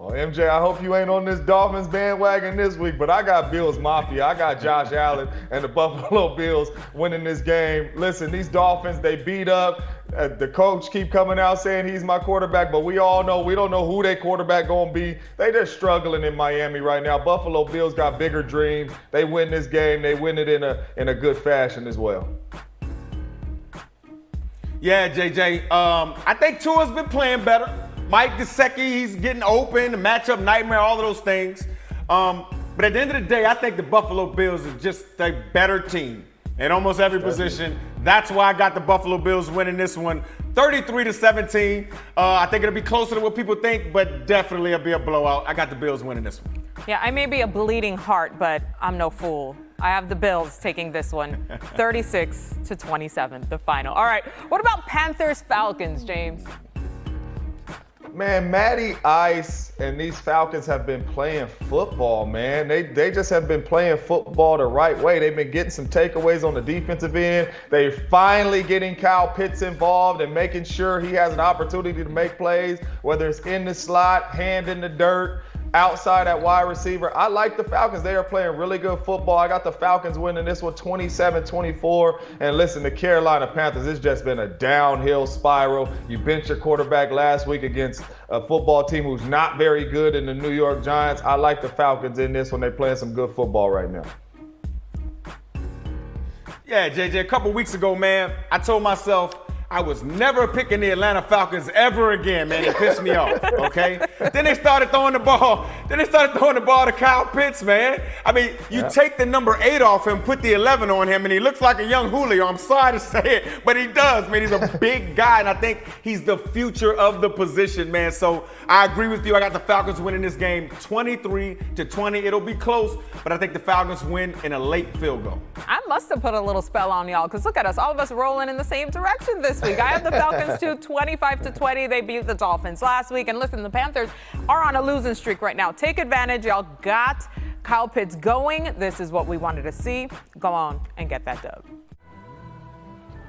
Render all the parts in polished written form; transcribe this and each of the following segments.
Well, MJ, I hope you ain't on this Dolphins bandwagon this week, but I got Bills Mafia. I got Josh Allen and the Buffalo Bills winning this game. Listen, these Dolphins, they beat up. The coach keep coming out saying he's my quarterback, but we all know we don't know who their quarterback gonna be. They just struggling in Miami right now. Buffalo Bills got bigger dreams. They win this game. They win it in a good fashion as well. Yeah, JJ. I think Tua's been playing better. Mike Gesicki, he's getting open, the matchup nightmare, all of those things. But at the end of the day, I think the Buffalo Bills is just a better team in almost every position. That's why I got the Buffalo Bills winning this one, 33-17. I think it'll be closer to what people think, but definitely it'll be a blowout. I got the Bills winning this one. Yeah, I may be a bleeding heart, but I'm no fool. I have the Bills taking this one, 36-27, the final. All right, what about Panthers-Falcons, James? Man, Matty Ice and these Falcons have been playing football, man. They just have been playing football the right way. They've been getting some takeaways on the defensive end. They're finally getting Kyle Pitts involved and making sure he has an opportunity to make plays, whether it's in the slot, hand in the dirt, outside at wide receiver. I like the Falcons. They are playing really good football. I got the Falcons winning this one 27-24. And listen, the Carolina Panthers, it's just been a downhill spiral. You benched your quarterback last week against a football team who's not very good in the New York Giants. I like the Falcons in this one. They're playing some good football right now. Yeah, JJ, a couple weeks ago, man, I told myself I was never picking the Atlanta Falcons ever again, man. It pissed me off, okay? Then they started throwing the ball. To Kyle Pitts, man. I mean, you take the number 8 off him, put the 11 on him, and he looks like a young Julio. I'm sorry to say it, but he does, man. He's a big guy, and I think he's the future of the position, man. So I agree with you. I got the Falcons winning this game 23-20. It'll be close, but I think the Falcons win in a late field goal. I must have put a little spell on y'all, because look at us, all of us rolling in the same direction this week. I have the Falcons too, 25-20. They beat the Dolphins last week. And listen, the Panthers are on a losing streak right now. Take advantage. Y'all got Kyle Pitts going. This is what we wanted to see. Go on and get that dub.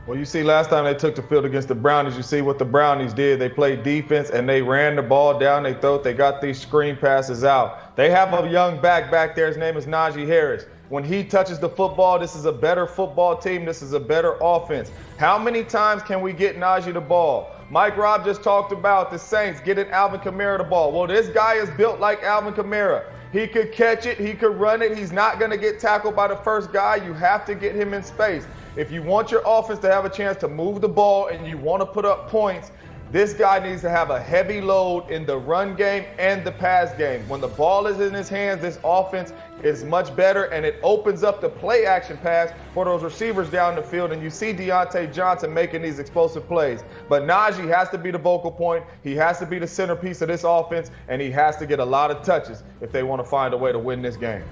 Well, you see, last time they took the field against the Brownies, you see what the Brownies did. They played defense, and they ran the ball down their throat. They got these screen passes out. They have a young back there. His name is Najee Harris. When he touches the football, this is a better football team. This is a better offense. How many times can we get Najee the ball? Mike Robb just talked about the Saints getting Alvin Kamara the ball. Well, this guy is built like Alvin Kamara. He could catch it. He could run it. He's not going to get tackled by the first guy. You have to get him in space. If you want your offense to have a chance to move the ball and you want to put up points, this guy needs to have a heavy load in the run game and the pass game. When the ball is in his hands, this offense is much better, and it opens up the play action pass for those receivers down the field, and you see Deontay Johnson making these explosive plays. But Najee has to be the vocal point. He has to be the centerpiece of this offense, and he has to get a lot of touches if they want to find a way to win this game.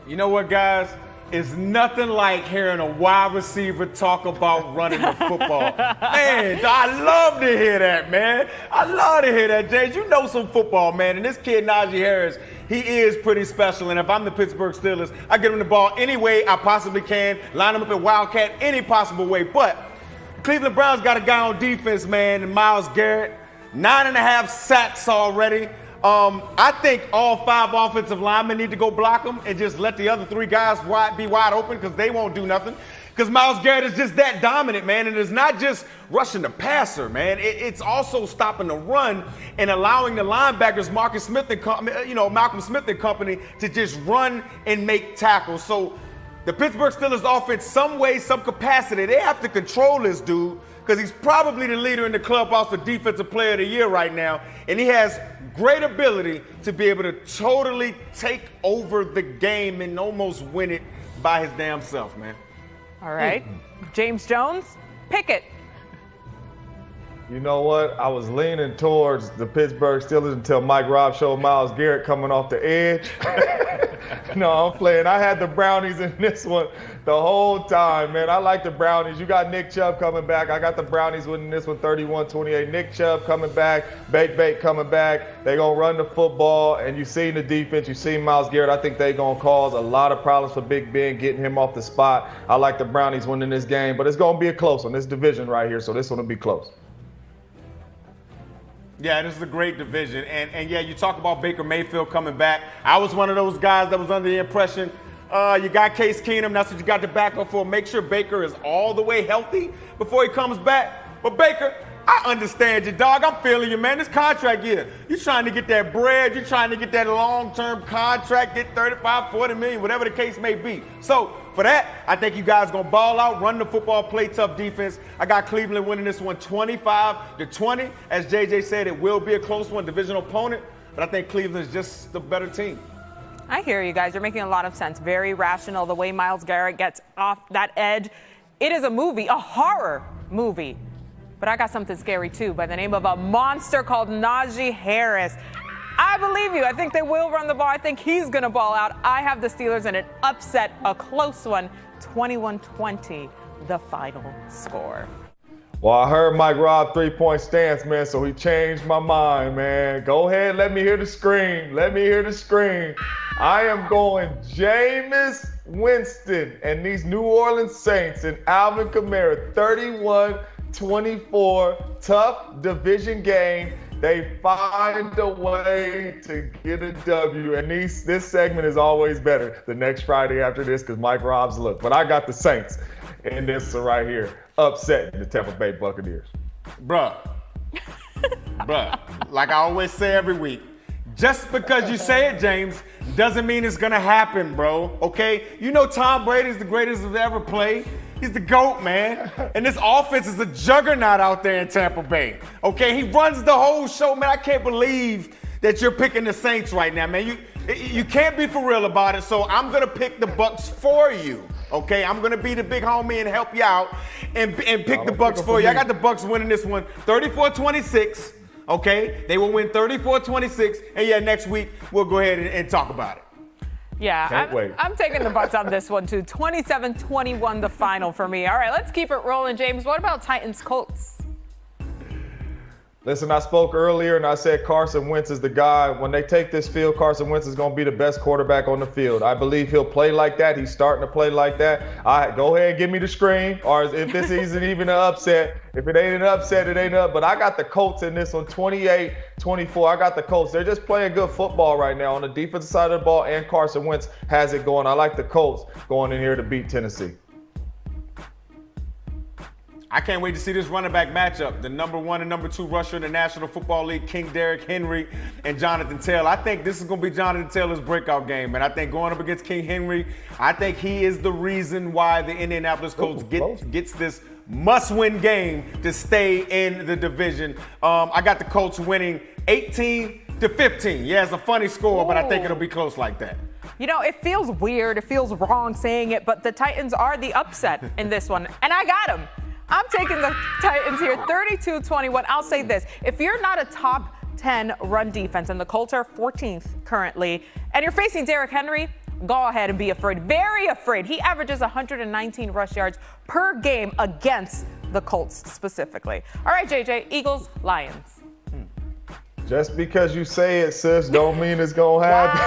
You know what, guys? It's nothing like hearing a wide receiver talk about running the football. Man, I love to hear that, man. I love to hear that, James. You know some football, man. And this kid, Najee Harris, he is pretty special. And if I'm the Pittsburgh Steelers, I get him the ball any way I possibly can, line him up at Wildcat any possible way. But Cleveland Browns got a guy on defense, man, and Myles Garrett, 9.5 sacks already. I think all 5 offensive linemen need to go block him and just let the other 3 guys be wide open, because they won't do nothing. Because Myles Garrett is just that dominant, man. And it's not just rushing the passer, man. It's also stopping the run and allowing the linebackers, Malcolm Smith and company, to just run and make tackles. So the Pittsburgh Steelers offense, some way, some capacity, they have to control this dude, because he's probably the leader in the clubhouse for Defensive Player of the Year right now. And he has great ability to be able to totally take over the game and almost win it by his damn self, man. All right. James Jones, pick it. You know what? I was leaning towards the Pittsburgh Steelers until Mike Robb showed Myles Garrett coming off the edge. No, I'm playing. I had the Brownies in this one the whole time, man. I like the Brownies. You got Nick Chubb coming back. I got the Brownies winning this one 31-28. Nick Chubb coming back. Bake coming back. They're going to run the football. And you've seen the defense. You've seen Myles Garrett. I think they're going to cause a lot of problems for Big Ben, getting him off the spot. I like the Brownies winning this game. But it's going to be a close one. This division right here, so this one will be close. Yeah, this is a great division. And yeah, you talk about Baker Mayfield coming back. I was one of those guys that was under the impression you got Case Keenum. That's what you got to back up for. Make sure Baker is all the way healthy before he comes back. But Baker, I understand you, dog. I'm feeling you, man. This contract year, you're trying to get that bread. You're trying to get that long-term contract, get 35, 40 million, whatever the case may be. So for that, I think you guys going to ball out, run the football, play tough defense. I got Cleveland winning this one 25-20. As JJ said, it will be a close one, divisional opponent. But I think Cleveland's just the better team. I hear you guys. You're making a lot of sense. Very rational. The way Myles Garrett gets off that edge. It is a movie, a horror movie. But I got something scary, too, by the name of a monster called Najee Harris. I believe you. I think they will run the ball. I think he's going to ball out. I have the Steelers in an upset, a close one, 21-20, the final score. Well, I heard Mike Rob three-point stance, man, so he changed my mind, man. Go ahead, let me hear the scream. Let me hear the scream. I am going Jameis Winston and these New Orleans Saints and Alvin Kamara, 31-24, tough division game. They find a way to get a W, and this segment is always better the next Friday after this because Mike Rob's look. But I got the Saints in this right here, upsetting the Tampa Bay Buccaneers. Bruh, like I always say every week, just because you say it, James, doesn't mean it's going to happen, bro, okay? You know Tom Brady's the greatest to ever play. He's the GOAT, man. And this offense is a juggernaut out there in Tampa Bay, okay? He runs the whole show, man. I can't believe that you're picking the Saints right now, man. You can't be for real about it, so I'm going to pick the Bucs for you. Okay, I'm gonna be the big homie and help you out and pick the Bucs for you. I got the Bucs winning this one 34-26. Okay, they will win 34-26. And yeah, next week we'll go ahead and talk about it. Yeah, I'm taking the Bucs on this one too. 27-21 the final for me. All right, let's keep it rolling, James. What about Titans Colts? Listen, I spoke earlier and I said Carson Wentz is the guy. When they take this field, Carson Wentz is going to be the best quarterback on the field. I believe he'll play like that. He's starting to play like that. Go ahead and give me the scream. Or if this isn't even an upset, if it ain't an upset, it ain't up. But I got the Colts in this one, 28-24. I got the Colts. They're just playing good football right now on the defensive side of the ball, and Carson Wentz has it going. I like the Colts going in here to beat Tennessee. I can't wait to see this running back matchup. The number 1 and number 2 rusher in the National Football League, King Derrick Henry and Jonathan Taylor. I think this is going to be Jonathan Taylor's breakout game. And I think going up against King Henry, I think he is the reason why the Indianapolis Colts gets this must-win game to stay in the division. I got the Colts winning 18-15. Yeah, it's a funny score, but I think it'll be close like that. You know, it feels weird. It feels wrong saying it, but the Titans are the upset in this one. And I got them. I'm taking the Titans here, 32-21. I'll say this. If you're not a top 10 run defense, and the Colts are 14th currently, and you're facing Derrick Henry, go ahead and be afraid. Very afraid. He averages 119 rush yards per game against the Colts specifically. All right, JJ, Eagles, Lions. Just because you say it, sis, don't mean it's going to happen.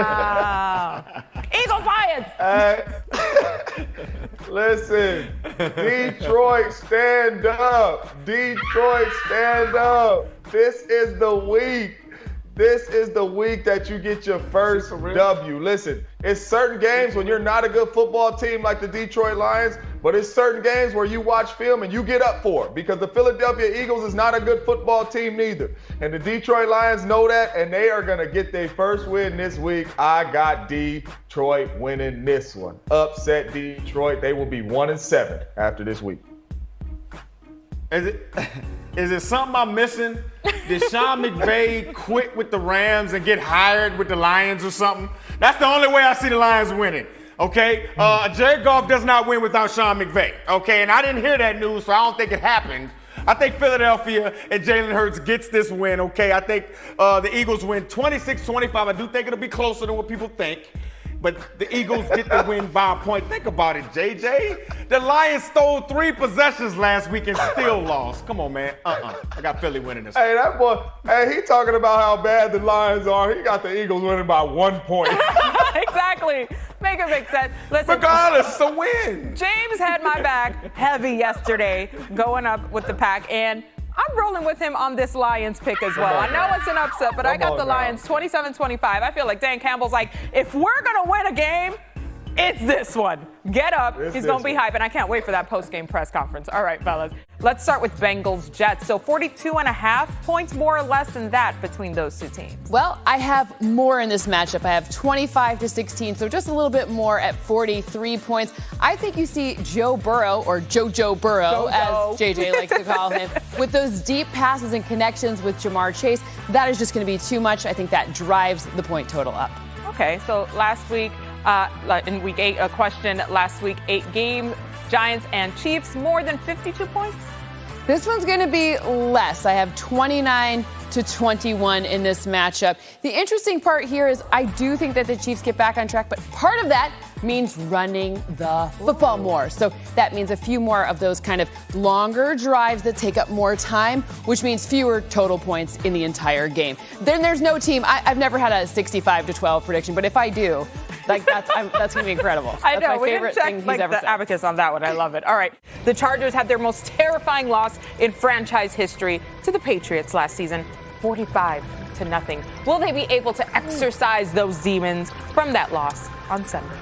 Wow. Eagles, Lions. Listen, Detroit, stand up. Detroit, stand up. This is the week. This is the week that you get your first W. Listen, it's certain games when you're not a good football team like the Detroit Lions, but it's certain games where you watch film and you get up for it because the Philadelphia Eagles is not a good football team neither. And the Detroit Lions know that, and they are going to get their first win this week. I got Detroit winning this one. Upset Detroit. They will be 1-7 after this week. Is it something I'm missing? Did Sean McVay quit with the Rams and get hired with the Lions or something? That's the only way I see the Lions winning, okay? Jared Goff does not win without Sean McVay, okay? And I didn't hear that news, so I don't think it happened. I think Philadelphia and Jalen Hurts gets this win, okay? I think the Eagles win 26-25. I do think it'll be closer than what people think. But the Eagles get the win by a point. Think about it, JJ. The Lions stole 3 possessions last week and still lost. Come on, man. I got Philly winning this. Hey, that boy, he talking about how bad the Lions are. He got the Eagles winning by 1 point. Exactly. Make it make sense. Listen, regardless, it's a win. James had my back heavy yesterday going up with the pack, and I'm rolling with him on this Lions pick as well. I know it's an upset, but I got the Lions 27-25. I feel like Dan Campbell's like, if we're going to win a game, it's this one. Get up. He's going to be hype, and I can't wait for that post-game press conference. All right, fellas. Let's start with Bengals-Jets. So 42.5 points, more or less than that between those two teams. Well, I have more in this matchup. I have 25-16, so just a little bit more at 43 points. I think you see Joe Burrow, or Jojo Burrow, as JJ likes to call him, with those deep passes and connections with Jamar Chase. That is just going to be too much. I think that drives the point total up. Okay, so last week, in week 8, a question last week, 8 games, Giants and Chiefs, more than 52 points? This one's going to be less. I have 29-21 in this matchup. The interesting part here is I do think that the Chiefs get back on track, but part of that means running the football more. So that means a few more of those kind of longer drives that take up more time, which means fewer total points in the entire game. Then there's no team. I've never had a 65-12 prediction, but if I do, that's going to be incredible. I know. That's my we favorite didn't thing check he's ever the said. abacus on that one. I love it. All right. The Chargers had their most terrifying loss in franchise history to the Patriots last season, 45-0. Will they be able to exercise those demons from that loss on Sunday?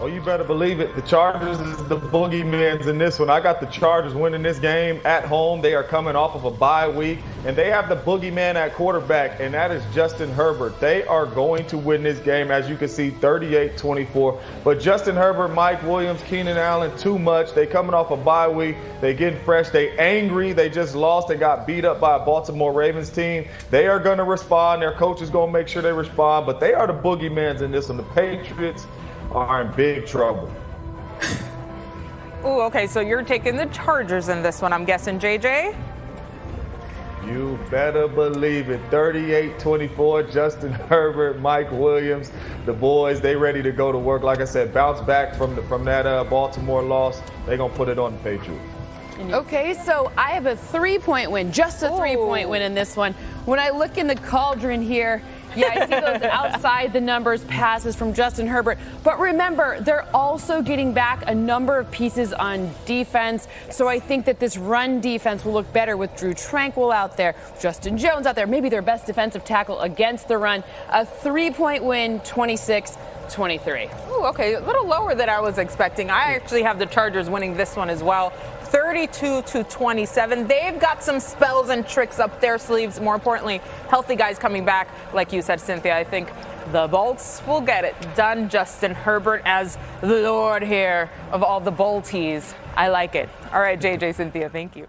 Oh, you better believe it. The Chargers is the boogeymans in this one. I got the Chargers winning this game at home. They are coming off of a bye week, and they have the boogeyman at quarterback, and that is Justin Herbert. They are going to win this game, as you can see, 38-24. But Justin Herbert, Mike Williams, Keenan Allen, too much. They coming off a bye week. They getting fresh. They angry. They just lost. They got beat up by a Baltimore Ravens team. They are going to respond. Their coach is going to make sure they respond, but they are the boogeymans in this one. The Patriots are in big trouble. Ooh, okay, so you're taking the Chargers in this one, I'm guessing, JJ? You better believe it. 38-24, Justin Herbert, Mike Williams, the boys, they ready to go to work. Like I said, bounce back from that Baltimore loss. They're going to put it on the Patriots. Okay, so I have a 3-point win, just a 3-point win in this one. When I look in the cauldron here, yeah, I see those outside the numbers passes from Justin Herbert. But remember, they're also getting back a number of pieces on defense. So I think that this run defense will look better with Drew Tranquil out there, Justin Jones out there, maybe their best defensive tackle against the run. A 3-point win, 26-23. Ooh, okay, a little lower than I was expecting. I actually have the Chargers winning this one as well. 32-27. They've got some spells and tricks up their sleeves. More importantly, healthy guys coming back. Like you said, Cynthia, I think the Bolts will get it done. Justin Herbert as the Lord here of all the Bolties. I like it. All right, JJ, Cynthia, thank you.